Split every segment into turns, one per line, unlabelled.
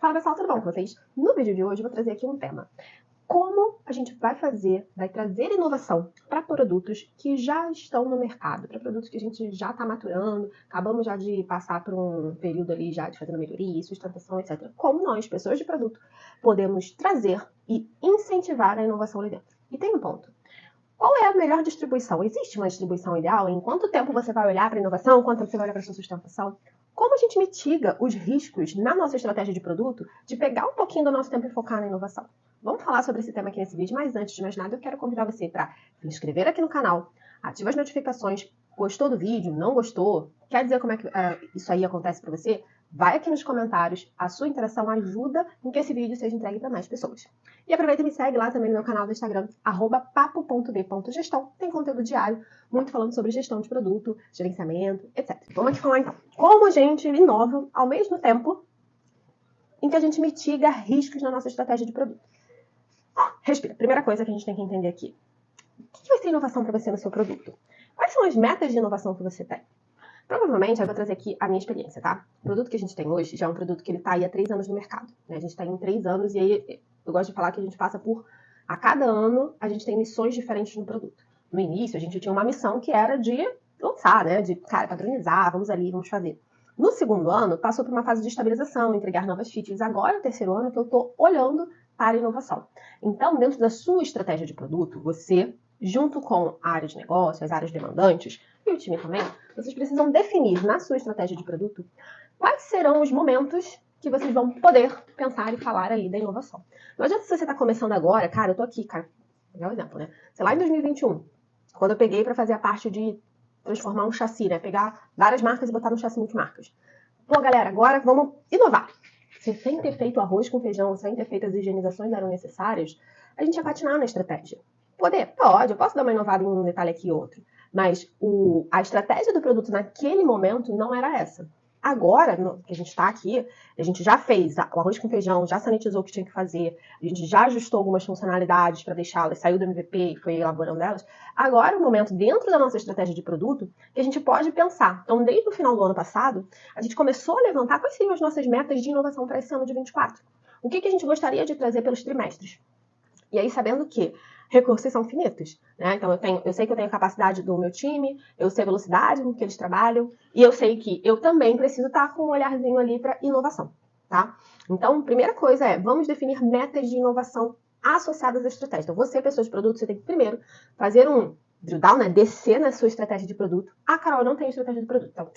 Fala pessoal, tudo bom com vocês? No vídeo de hoje eu vou trazer aqui um tema. Como a gente vai trazer inovação para produtos que já estão no mercado, para produtos que a gente já está maturando, acabamos já de passar por um período ali já de fazendo melhoria, sustentação, etc. Como nós, pessoas de produto, podemos trazer e incentivar a inovação ali dentro. E tem um ponto. Qual é a melhor distribuição? Existe uma distribuição ideal? Em quanto tempo você vai olhar para a inovação? Quanto tempo você vai olhar para a sua sustentação? Como a gente mitiga os riscos na nossa estratégia de produto de pegar um pouquinho do nosso tempo e focar na inovação? Vamos falar sobre esse tema aqui nesse vídeo, mas antes de mais nada eu quero convidar você para se inscrever aqui no canal, ativa as notificações, gostou do vídeo, não gostou, quer dizer como é que isso aí acontece para você? Vai aqui nos comentários, a sua interação ajuda em que esse vídeo seja entregue para mais pessoas. E aproveita e me segue lá também no meu canal do Instagram, @papo.b.gestão. Tem conteúdo diário, muito falando sobre gestão de produto, gerenciamento, etc. Vamos aqui falar então, como a gente inova ao mesmo tempo em que a gente mitiga riscos na nossa estratégia de produto. Respira. Primeira coisa que a gente tem que entender aqui. O que vai ser inovação para você no seu produto? Quais são as metas de inovação que você tem? Provavelmente, eu vou trazer aqui a minha experiência, tá? O produto que a gente tem hoje já é um produto que ele tá aí há 3 anos no mercado, né? A gente tá em 3 anos e aí eu gosto de falar que a gente passa por... A cada ano, a gente tem missões diferentes no produto. No início, a gente tinha uma missão que era de lançar, né? De, cara, padronizar, vamos ali, vamos fazer. No segundo ano, passou por uma fase de estabilização, entregar novas features. Agora, no terceiro ano, que eu tô olhando para a inovação. Então, dentro da sua estratégia de produto, você, junto com a área de negócio, as áreas demandantes, e o time também, vocês precisam definir na sua estratégia de produto quais serão os momentos que vocês vão poder pensar e falar ali da inovação. Não adianta se você está começando agora, cara, eu tô aqui, cara, vou dar um exemplo, né? Sei lá, em 2021, quando eu peguei para fazer a parte de transformar um chassi, né? Pegar várias marcas e botar no chassi multimarcas. Pô, galera, agora vamos inovar. Sem ter feito arroz com feijão, sem ter feito as higienizações que eram necessárias, a gente ia patinar na estratégia. Pode, eu posso dar uma inovada em um detalhe aqui e outro. Mas a estratégia do produto naquele momento não era essa. Agora, que a gente está aqui, a gente já fez o arroz com feijão, já sanitizou o que tinha que fazer, a gente já ajustou algumas funcionalidades para deixá-las, saiu do MVP e foi elaborando elas. Agora é o momento, dentro da nossa estratégia de produto, que a gente pode pensar. Então, desde o final do ano passado, a gente começou a levantar quais seriam as nossas metas de inovação para esse ano de 24. O que a gente gostaria de trazer pelos trimestres. E aí, sabendo que recursos são finitos, né? Então, eu sei que eu tenho capacidade do meu time, eu sei a velocidade com que eles trabalham, e eu sei que eu também preciso estar com um olharzinho ali para inovação, tá? Então, primeira coisa é, vamos definir metas de inovação associadas à estratégia. Então, você, pessoa de produto, você tem que primeiro fazer um drill down, né? Descer na sua estratégia de produto. Ah, Carol, eu não tenho estratégia de produto. Então,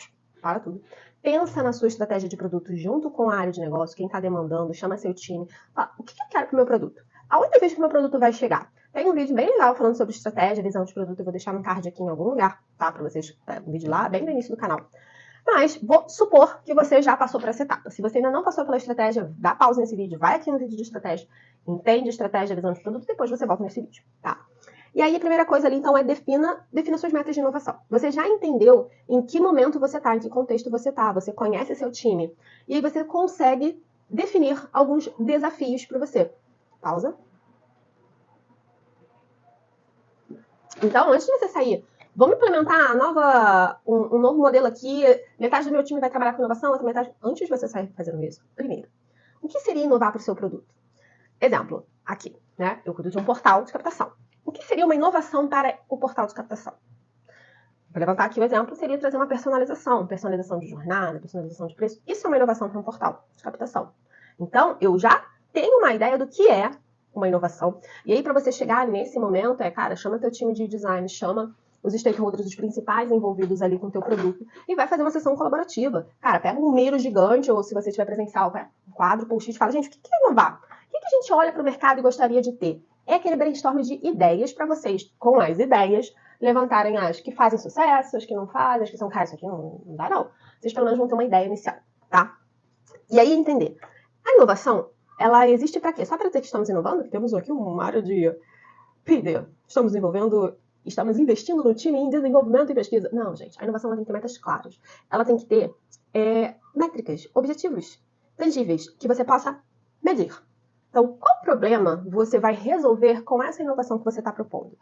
para tudo. Pensa na sua estratégia de produto junto com a área de negócio, quem está demandando, chama seu time. Fala, o que eu quero para o meu produto? Aonde vez que o meu produto vai chegar? Tem um vídeo bem legal falando sobre estratégia, visão de produto, eu vou deixar no card aqui em algum lugar, tá? Para vocês, um vídeo lá, bem no início do canal. Mas vou supor que você já passou por essa etapa. Se você ainda não passou pela estratégia, dá pausa nesse vídeo, vai aqui no vídeo de estratégia, entende estratégia, visão de produto, depois você volta nesse vídeo, tá? E aí a primeira coisa ali, então, é defina suas metas de inovação. Você já entendeu em que momento você está, em que contexto você está, você conhece seu time, e aí você consegue definir alguns desafios para você. Pausa. Então, antes de você sair, vamos implementar um novo modelo aqui, metade do meu time vai trabalhar com inovação, outra metade... Antes de você sair fazendo isso, primeiro, o que seria inovar para o seu produto? Exemplo, aqui, né? Eu cuido de um portal de captação. O que seria uma inovação para o portal de captação? Vou levantar aqui o exemplo, seria trazer uma personalização de jornada, personalização de preço. Isso é uma inovação para um portal de captação. Então, eu já tenho uma ideia do que é uma inovação. E aí, para você chegar nesse momento, cara, chama teu time de design, chama os stakeholders, os principais envolvidos ali com o teu produto e vai fazer uma sessão colaborativa. Cara, pega um miro gigante, ou se você tiver presencial, um quadro, post-it, fala, gente, o que é inovar? O que a gente olha para o mercado e gostaria de ter? É aquele brainstorm de ideias para vocês, com as ideias, levantarem as que fazem sucesso, as que não fazem, as que são, cara, isso aqui não dá não. Vocês pelo menos vão ter uma ideia inicial, tá? E aí entender. A inovação, ela existe para quê? Só para dizer que estamos inovando? Que temos aqui uma área de PD. Estamos investindo no time em desenvolvimento e pesquisa. Não, gente. A inovação ela tem que ter metas claras. Ela tem que ter métricas, objetivos tangíveis que você possa medir. Então, qual problema você vai resolver com essa inovação que você está propondo?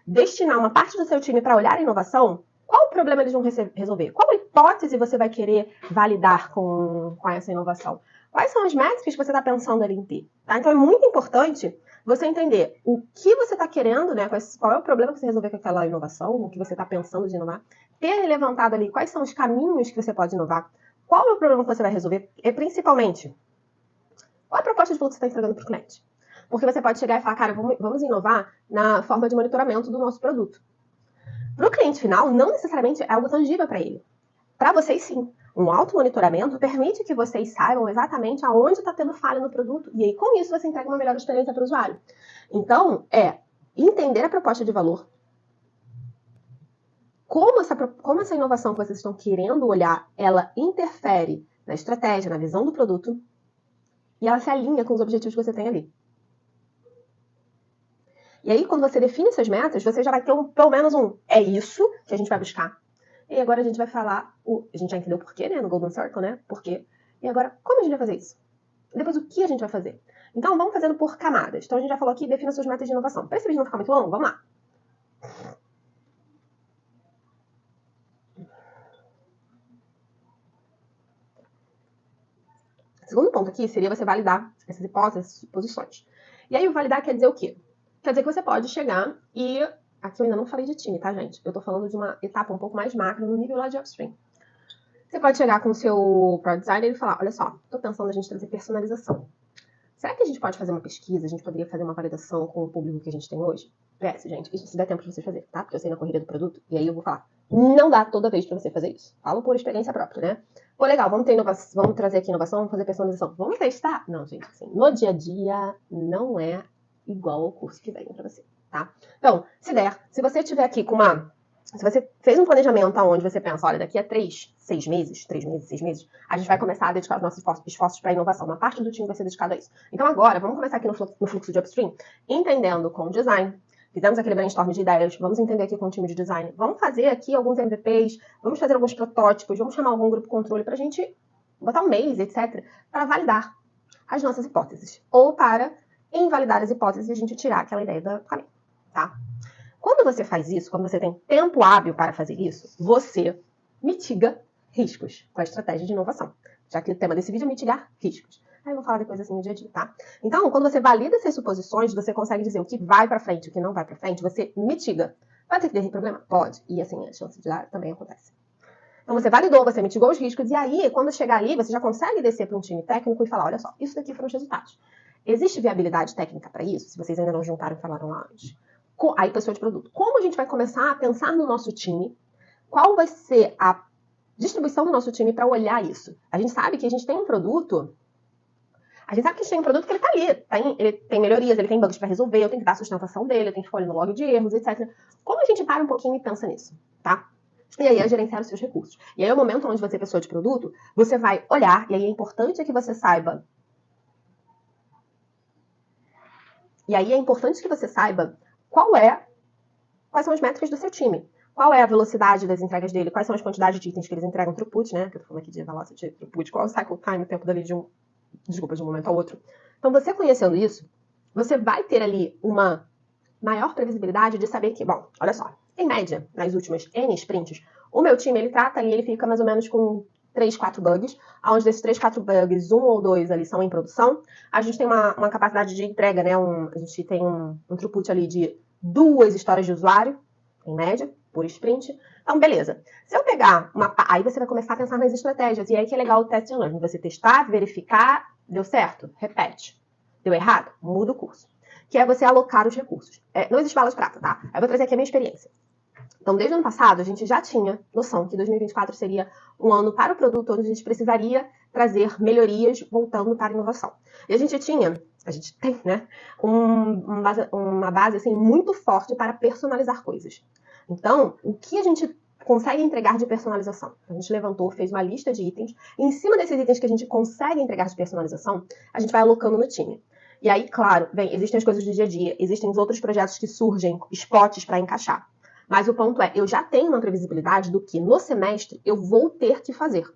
Destinar uma parte do seu time para olhar a inovação, qual problema eles vão resolver? Qual hipótese você vai querer validar com essa inovação? quais são as métricas que você está pensando ali em ter. Tá? Então é muito importante você entender o que você está querendo, né? Qual é o problema que você resolver com aquela inovação, o que você está pensando de inovar. Ter levantado ali quais são os caminhos que você pode inovar, qual é o problema que você vai resolver e, principalmente, qual é a proposta de valor que você está entregando para o cliente. Porque você pode chegar e falar, cara, vamos inovar na forma de monitoramento do nosso produto. Para o cliente final, não necessariamente é algo tangível para ele. Para vocês, sim. Um automonitoramento permite que vocês saibam exatamente aonde está tendo falha no produto. E aí, com isso, você entrega uma melhor experiência para o usuário. Então, entender a proposta de valor, como essa inovação que vocês estão querendo olhar, ela interfere na estratégia, na visão do produto, e ela se alinha com os objetivos que você tem ali. E aí, quando você define essas metas, você já vai ter pelo menos é isso que a gente vai buscar. E agora a gente vai falar, a gente já entendeu o porquê, né, no Golden Circle, né, porquê. E agora, como a gente vai fazer isso? E depois, o que a gente vai fazer? Então, vamos fazendo por camadas. Então, a gente já falou aqui, defina suas metas de inovação. Para esse vídeo não ficar muito longo, vamos lá. O segundo ponto aqui seria você validar essas hipóteses, essas suposições. E aí, o validar quer dizer o quê? Quer dizer que você pode chegar e... Aqui eu ainda não falei de time, tá, gente? Eu tô falando de uma etapa um pouco mais macro, no nível lá de upstream. Você pode chegar com o seu product designer e falar, olha só, tô pensando a gente trazer personalização. Será que a gente pode fazer uma pesquisa, a gente poderia fazer uma validação com o público que a gente tem hoje? Gente, isso se der tempo pra vocês fazerem, tá? Porque eu sei na corrida do produto, e aí eu vou falar, não dá toda vez pra você fazer isso. Falo por experiência própria, né? Pô, legal, vamos trazer aqui inovação, vamos fazer personalização. Vamos testar? Não, gente, assim, no dia a dia não é igual ao curso que vem pra você, tá? Então, se você tiver aqui com se você fez um planejamento onde você pensa, olha, daqui a 6 meses, a gente vai começar a dedicar os nossos esforços para a inovação. Uma parte do time vai ser dedicada a isso. Então agora, vamos começar aqui no fluxo de upstream, entendendo com o design. Fizemos aquele brainstorm de ideias, vamos entender aqui com o time de design. Vamos fazer aqui alguns MVPs, vamos fazer alguns protótipos, vamos chamar algum grupo controle para a gente botar um mês, etc., para validar as nossas hipóteses. Ou para invalidar as hipóteses e a gente tirar aquela ideia do caminho, tá? Quando você faz isso, quando você tem tempo hábil para fazer isso, você mitiga riscos com a estratégia de inovação. Já que o tema desse vídeo é mitigar riscos. Aí eu vou falar depois assim no dia a dia, tá? Então, quando você valida essas suposições, você consegue dizer o que vai para frente, o que não vai para frente, você mitiga. Pode ter que ter problema? Pode. E assim, a chance de dar também acontece. Então, você validou, você mitigou os riscos, e aí, quando chegar ali, você já consegue descer para um time técnico e falar, olha só, isso daqui foram os resultados. Existe viabilidade técnica para isso? Se vocês ainda não juntaram e falaram lá antes. Aí, pessoa de produto. Como a gente vai começar a pensar no nosso time? Qual vai ser a distribuição do nosso time para olhar isso? A gente sabe que a gente tem um produto... A gente sabe que a gente tem um produto que ele tá ali. Ele tem melhorias, ele tem bugs para resolver, eu tenho que dar a sustentação dele, eu tenho que ficar olhando log de erros, etc. Como a gente para um pouquinho e pensa nisso, tá? E aí é gerenciar os seus recursos. E aí é o momento onde você é pessoa de produto, você vai olhar, e aí é importante que você saiba... quais são as métricas do seu time. Qual é a velocidade das entregas dele, quais são as quantidades de itens que eles entregam, throughput, né? Que eu tô falando aqui de velocity, throughput, qual é o cycle time, o tempo dali de um momento ao outro. Então, você conhecendo isso, você vai ter ali uma maior previsibilidade de saber que, bom, olha só, em média, nas últimas N sprints, o meu time, ele trata ali, ele fica mais ou menos com 3, 4 bugs, onde desses 3, 4 bugs, 1 ou 2 ali são em produção. A gente tem uma capacidade de entrega, né? A gente tem um throughput ali de 2 histórias de usuário, em média, por sprint. Então, beleza. Se eu pegar aí você vai começar a pensar nas estratégias. E aí que é legal o test and learn. Você testar, verificar, deu certo? Repete. Deu errado? Muda o curso. Que é você alocar os recursos. Não existe bala de prata, tá? Eu vou trazer aqui a minha experiência. Então, desde o ano passado, a gente já tinha noção que 2024 seria um ano para o produto onde a gente precisaria trazer melhorias voltando para a inovação. E a gente tem, né, uma base assim, muito forte para personalizar coisas. Então, o que a gente consegue entregar de personalização? A gente levantou, fez uma lista de itens, e em cima desses itens que a gente consegue entregar de personalização, a gente vai alocando no time. E aí, claro, existem as coisas do dia a dia, existem os outros projetos que surgem, spots para encaixar. Mas o ponto é, eu já tenho uma previsibilidade do que no semestre eu vou ter que fazer.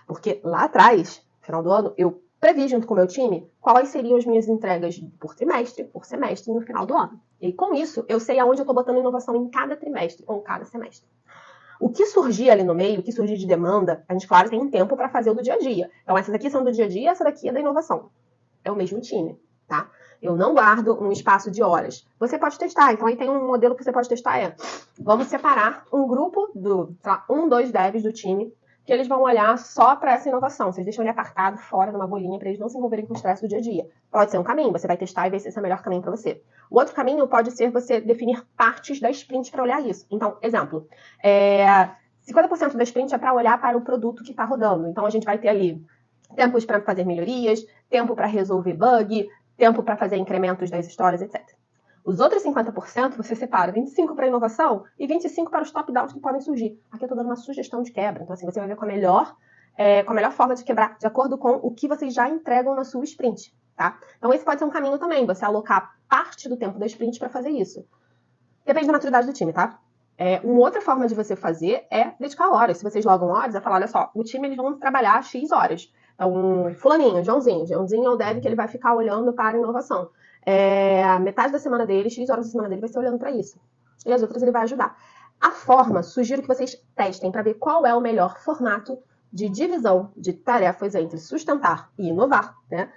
Porque lá atrás, no final do ano, eu previ junto com o meu time quais seriam as minhas entregas por trimestre, por semestre e no final do ano. E com isso, eu sei aonde eu estou botando inovação em cada trimestre ou cada semestre. O que surgir ali no meio, o que surgir de demanda, a gente, claro, tem um tempo para fazer o do dia a dia. Então, essas aqui são do dia a dia, essa daqui é da inovação. É o mesmo time, tá? Eu não guardo um espaço de horas. Você pode testar. Então, aí tem um modelo que você pode testar. Vamos separar um grupo do, sei lá, 1, 2 devs do time, que eles vão olhar só para essa inovação. Vocês deixam ele apartado, fora, numa bolinha, para eles não se envolverem com o estresse do dia a dia. Pode ser um caminho. Você vai testar e ver se esse é o melhor caminho para você. O outro caminho pode ser você definir partes da sprint para olhar isso. Então, exemplo, 50% da sprint é para olhar para o produto que está rodando. Então, a gente vai ter ali tempos para fazer melhorias, tempo para resolver bug, tempo para fazer incrementos das histórias, etc. Os outros 50% você separa 25% para inovação e 25% para os top-downs que podem surgir. Aqui eu estou dando uma sugestão de quebra. Então, assim, você vai ver com a melhor forma de quebrar, de acordo com o que vocês já entregam na sua sprint. Tá? Então, esse pode ser um caminho também, você alocar parte do tempo da sprint para fazer isso. Depende da maturidade do time, tá? Uma outra forma de você fazer é dedicar horas. Se vocês logam horas, é falar, olha só, o time eles vão trabalhar X horas. Então, fulaninho, Joãozinho é o dev que ele vai ficar olhando para a inovação. Metade da semana dele, X horas da semana dele vai ser olhando para isso. E as outras ele vai ajudar. A forma, sugiro que vocês testem para ver qual é o melhor formato de divisão de tarefas entre sustentar e inovar, né?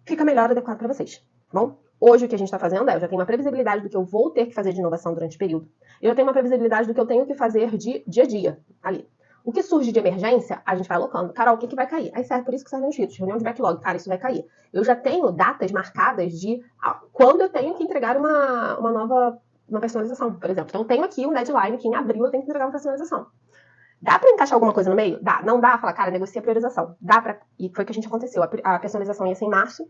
Fica melhor adequado para vocês, tá bom? Hoje o que a gente está fazendo eu já tenho uma previsibilidade do que eu vou ter que fazer de inovação durante o período. Eu já tenho uma previsibilidade do que eu tenho que fazer de dia a dia, ali. O que surge de emergência, a gente vai alocando. Carol, o que vai cair? Aí serve por isso que servem os ritos. Reunião de backlog. Cara, isso vai cair. Eu já tenho datas marcadas de quando eu tenho que entregar uma personalização, por exemplo. Então, eu tenho aqui um deadline que em abril eu tenho que entregar uma personalização. Dá pra encaixar alguma coisa no meio? Dá. Não dá? Fala, cara, negocia a priorização. Dá pra... E foi o que a gente aconteceu. A personalização ia ser em março.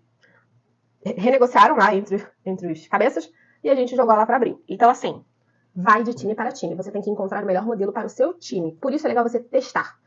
Renegociaram lá entre os cabeças e a gente jogou lá pra abril. Então, assim, vai de time para time. Você tem que encontrar o melhor modelo para o seu time. Por isso é legal você testar.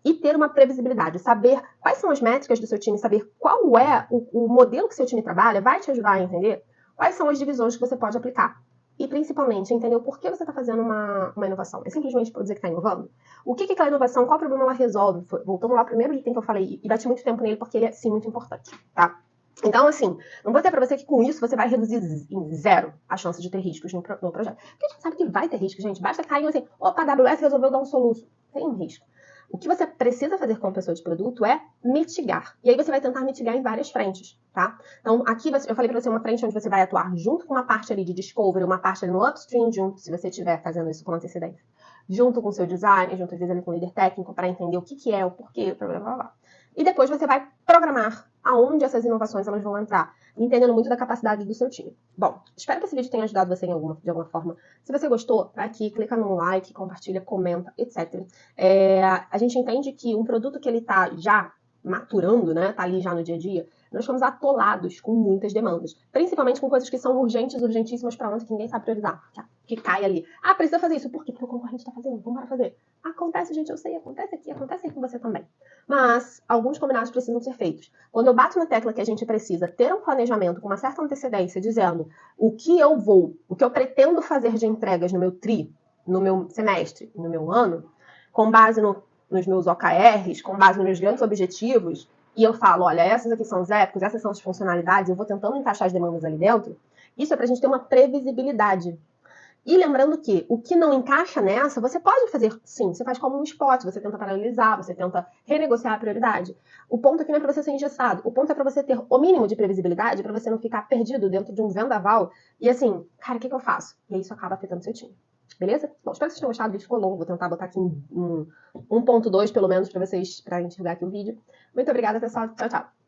E ter uma previsibilidade. Saber quais são as métricas do seu time, saber qual é o modelo que seu time trabalha, vai te ajudar a entender quais são as divisões que você pode aplicar. E, principalmente, entender o porquê você está fazendo uma inovação. É simplesmente por dizer que está inovando? O que aquela inovação, qual problema ela resolve? Voltando lá ao primeiro item que eu falei, e bati muito tempo nele porque ele é, sim, muito importante, tá? Então, assim, não vou ter pra você que com isso você vai reduzir em zero a chance de ter riscos no projeto. Porque a gente sabe que vai ter risco, gente. Basta cair assim, opa, a AWS resolveu dar um soluço. Tem um risco. O que você precisa fazer como pessoa de produto é mitigar. E aí você vai tentar mitigar em várias frentes, tá? Então, aqui eu falei pra você uma frente onde você vai atuar junto com uma parte ali de discovery, uma parte ali no upstream, junto, se você estiver fazendo isso com antecedência. Junto com o seu design, junto às vezes ali com o líder técnico, para entender o que é, o porquê, blá, blá, blá, blá. E depois você vai programar aonde essas inovações elas vão entrar, entendendo muito da capacidade do seu time. Bom, espero que esse vídeo tenha ajudado você de alguma forma. Se você gostou, vai aqui, clica no like, compartilha, comenta, etc. A gente entende que um produto que ele está já maturando, né, tá ali já no dia a dia, nós fomos atolados com muitas demandas, principalmente com coisas que são urgentes, urgentíssimas para ontem que ninguém sabe priorizar, que cai ali. Ah, precisa fazer isso. Por quê? Porque o concorrente está fazendo, vamos para fazer. Acontece, gente, eu sei, acontece aqui, acontece aí com você também. Mas alguns combinados precisam ser feitos. Quando eu bato na tecla que a gente precisa ter um planejamento com uma certa antecedência, dizendo o que eu pretendo fazer de entregas no meu TRI, no meu semestre, no meu ano, com base nos meus OKRs, com base nos meus grandes objetivos, e eu falo, olha, essas aqui são os épicos, essas são as funcionalidades, eu vou tentando encaixar as demandas ali dentro, isso é pra gente ter uma previsibilidade. E lembrando que o que não encaixa nessa, você pode fazer, sim, você faz como um spot, você tenta paralelizar, você tenta renegociar a prioridade. O ponto aqui não é para você ser engessado, o ponto é para você ter o mínimo de previsibilidade, para você não ficar perdido dentro de um vendaval e assim, cara, o que eu faço? E aí isso acaba afetando seu time. Beleza? Bom, espero que vocês tenham gostado, o vídeo ficou longo, vou tentar botar aqui um 1.2 pelo menos para enxergar aqui o vídeo. Muito obrigada, pessoal. Tchau, tchau.